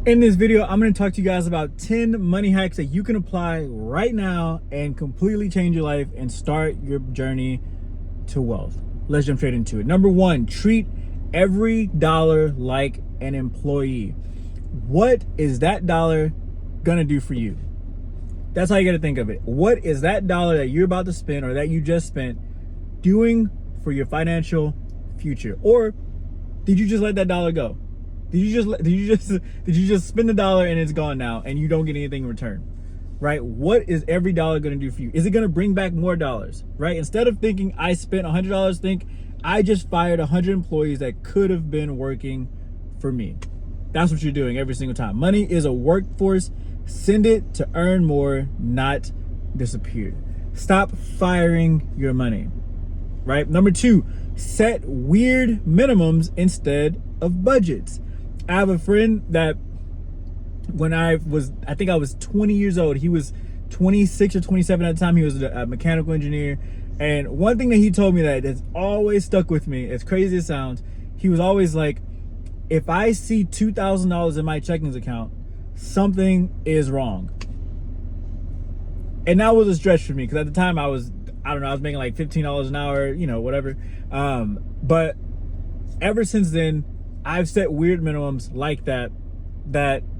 In this video, I'm going to talk to you guys about 10 money hacks that you can apply right now and completely change your life and start your journey to wealth. Let's jump straight into it. Number one, treat every dollar like an employee. What is that dollar going to do for you? That's how you got to think of it. What is that dollar that you're about to spend or that you just spent doing for your financial future? Or did you just let that dollar go? Did you just spend the dollar and it's gone now and you don't get anything in return? Right? What is every dollar going to do for you? Is it going to bring back more dollars? Right? Instead of thinking I spent $100, think I just fired 100 employees that could have been working for me. That's what you're doing every single time. Money is a workforce. Send it to earn more, not disappear. Stop firing your money. Right? Number two, set weird minimums instead of budgets. I have a friend that when I think I was 20 years old, he was 26 or 27 at the time. He was a mechanical engineer. And one thing that he told me that has always stuck with me, as crazy as it sounds, he was always like, if I see $2,000 in my checking account, something is wrong. And that was a stretch for me because at the time I was making like $15 an hour, whatever. But ever since then, I've set weird minimums like that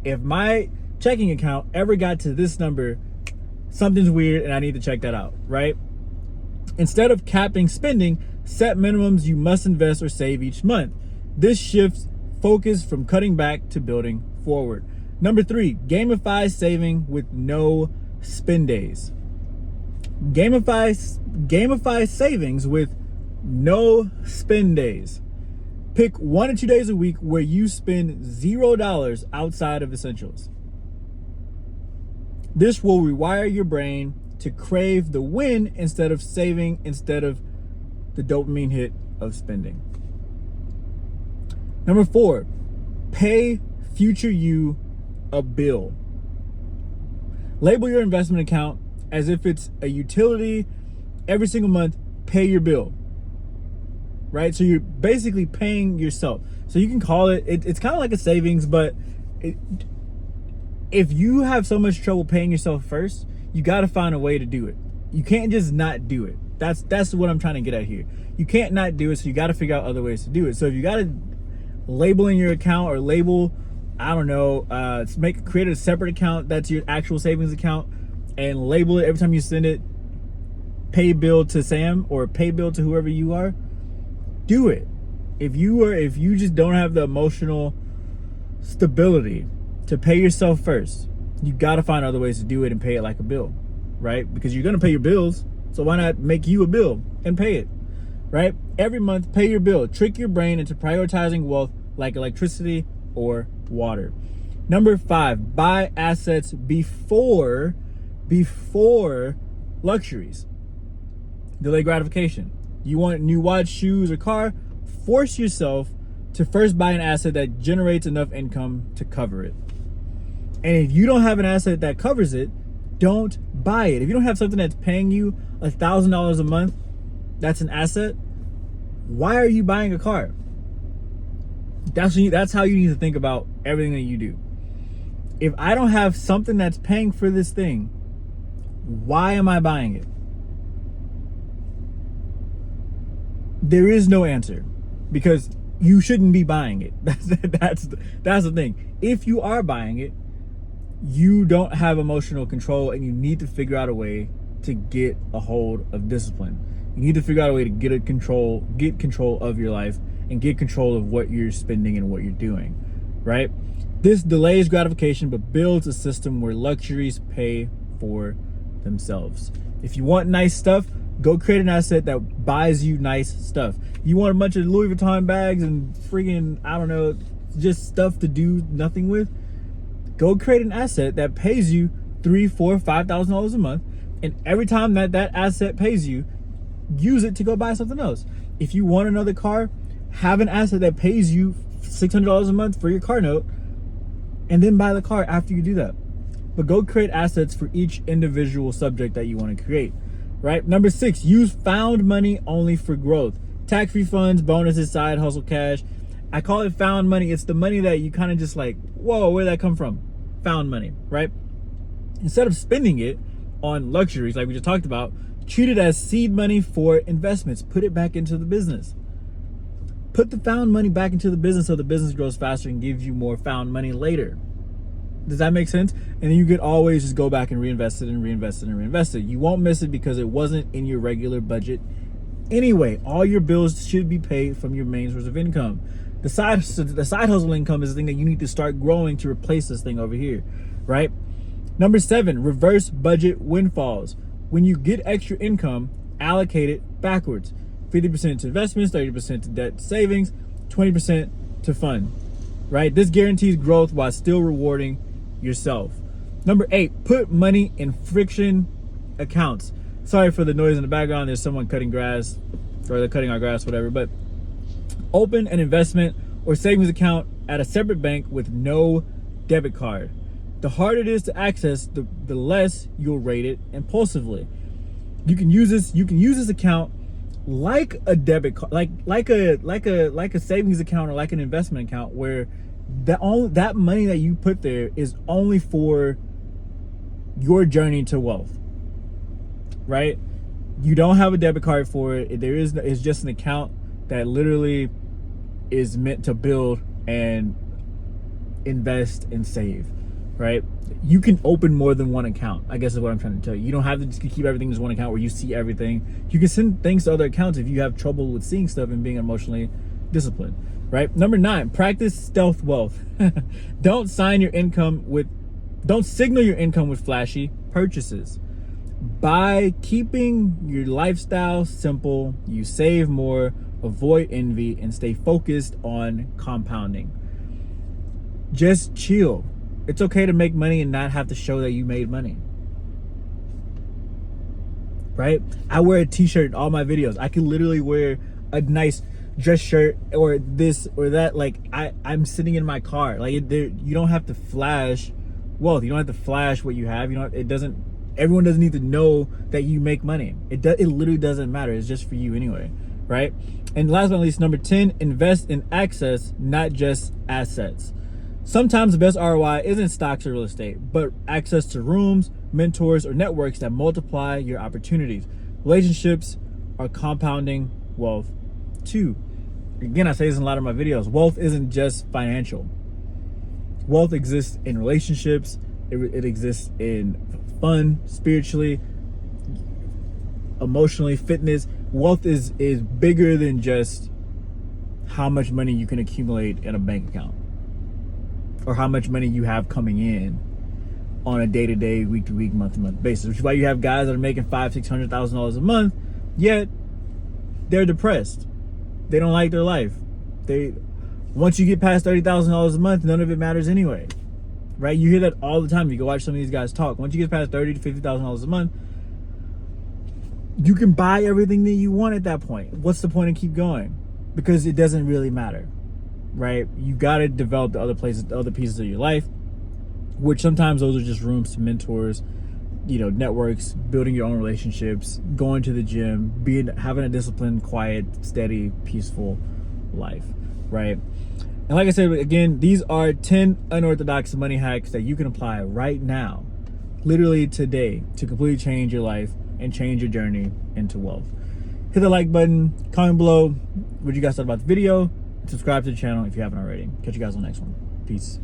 if my checking account ever got to this number, something's weird and I need to check that out, right? Instead of capping spending, set minimums you must invest or save each month. This shifts focus from cutting back to building forward. Number three, gamify saving with no spend days. Gamify savings with no spend days. Pick 1 or 2 days a week where you spend $0 outside of essentials. This will rewire your brain to crave the win instead of saving, instead of the dopamine hit of spending. Number four, pay future you a bill. Label your investment account as if it's a utility. Every single month, pay your bill. Right? So you're basically paying yourself. So you can call it's kind of like a savings, but if you have so much trouble paying yourself first, you got to find a way to do it. You can't just not do it. That's what I'm trying to get at here. You can't not do it, so you got to figure out other ways to do it. So if you got to label in your account or label, create a separate account that's your actual savings account and label it every time you send it, pay bill to Sam or pay bill to whoever you are. Do it. If you just don't have the emotional stability to pay yourself first, you got to find other ways to do it and pay it like a bill, right? Because you're going to pay your bills. So why not make you a bill and pay it, right? Every month, pay your bill. Trick your brain into prioritizing wealth like electricity or water. Number five, buy assets before luxuries. Delay gratification. You want a new watch, shoes, or car? Force yourself to first buy an asset that generates enough income to cover it. And if you don't have an asset that covers it, don't buy it. If you don't have something that's paying you $1,000 a month, that's an asset, why are you buying a car? That's how you need to think about everything that you do. If I don't have something that's paying for this thing, why am I buying it? There is no answer because you shouldn't be buying it. That's the thing. If you are buying it, you don't have emotional control and you need to figure out a way to get a hold of discipline. You need to figure out a way to get control of your life and get control of what you're spending and what you're doing, right? This delays gratification but builds a system where luxuries pay for themselves. If you want nice stuff, go create an asset that buys you nice stuff. You want a bunch of Louis Vuitton bags and freaking, just stuff to do nothing with? Go create an asset that pays you $3,000, $4,000, $5,000 a month. And every time that asset pays you, use it to go buy something else. If you want another car, have an asset that pays you $600 a month for your car note and then buy the car after you do that. But go create assets for each individual subject that you want to create. Right? Number six, use found money only for growth. Tax refunds, bonuses, side hustle cash. I call it found money. It's the money that you kind of just like, whoa, where did that come from? Found money, right? Instead of spending it on luxuries like we just talked about, treat it as seed money for investments. Put it back into the business. Put the found money back into the business so the business grows faster and gives you more found money later. Does that make sense? And then you could always just go back and reinvest it and reinvest it and reinvest it. You won't miss it because it wasn't in your regular budget anyway. All your bills should be paid from your main source of income. The side hustle income is the thing that you need to start growing to replace this thing over here, right? Number 7, reverse budget windfalls. When you get extra income, allocate it backwards. 50% to investments, 30% to debt savings, 20% to fun, right? This guarantees growth while still rewarding yourself. Number 8, put money in friction accounts. Sorry for the noise in the background. There's someone cutting grass, or they're cutting our grass, whatever. But open an investment or savings account at a separate bank with no debit card. The harder it is to access, the less you'll rate it impulsively. You can use this account like a debit card, like a savings account or like an investment account, where that money that you put there is only for your journey to wealth, right? You don't have a debit card for it. It's just an account that literally is meant to build and invest and save, right? You can open more than one account, I guess is what I'm trying to tell you. You don't have to just keep everything in just one account where you see everything. You can send things to other accounts if you have trouble with seeing stuff and being emotionally disciplined, right? Number 9, practice stealth wealth. Don't signal your income with flashy purchases. By keeping your lifestyle simple, you save more, avoid envy, and stay focused on compounding. Just chill. It's okay to make money and not have to show that you made money, right? I wear a t-shirt in all my videos. I can literally wear a nice dress shirt or this or that. Like I'm sitting in my car. Like you don't have to flash wealth. You don't have to flash what you have. Everyone doesn't need to know that you make money. It literally doesn't matter. It's just for you anyway, right? And last but not least, number 10, invest in access, not just assets. Sometimes the best ROI isn't stocks or real estate, but access to rooms, mentors, or networks that multiply your opportunities. Relationships are compounding wealth too. Again, I say this in a lot of my videos. Wealth isn't just financial. Wealth exists in relationships. It exists in fun, spiritually, emotionally, fitness. Wealth is bigger than just how much money you can accumulate in a bank account or how much money you have coming in on a day-to-day, week-to-week, month-to-month basis. Which is why you have guys that are making $500,000-$600,000 a month, yet they're depressed. They don't like their life. Once you get past $30,000 a month, none of it matters anyway, right? You hear that all the time. You go watch some of these guys talk. Once you get past $30,000 to $50,000 a month, you can buy everything that you want at that point. What's the point of keep going? Because it doesn't really matter, right? You got to develop the other pieces of your life, which sometimes those are just rooms to mentors, networks, building your own relationships, going to the gym, having a disciplined, quiet, steady, peaceful life, right? And like I said, again, these are 10 unorthodox money hacks that you can apply right now, literally today, to completely change your life and change your journey into wealth. Hit the like button, comment below what you guys thought about the video, and subscribe to the channel if you haven't already. Catch you guys on the next one. Peace.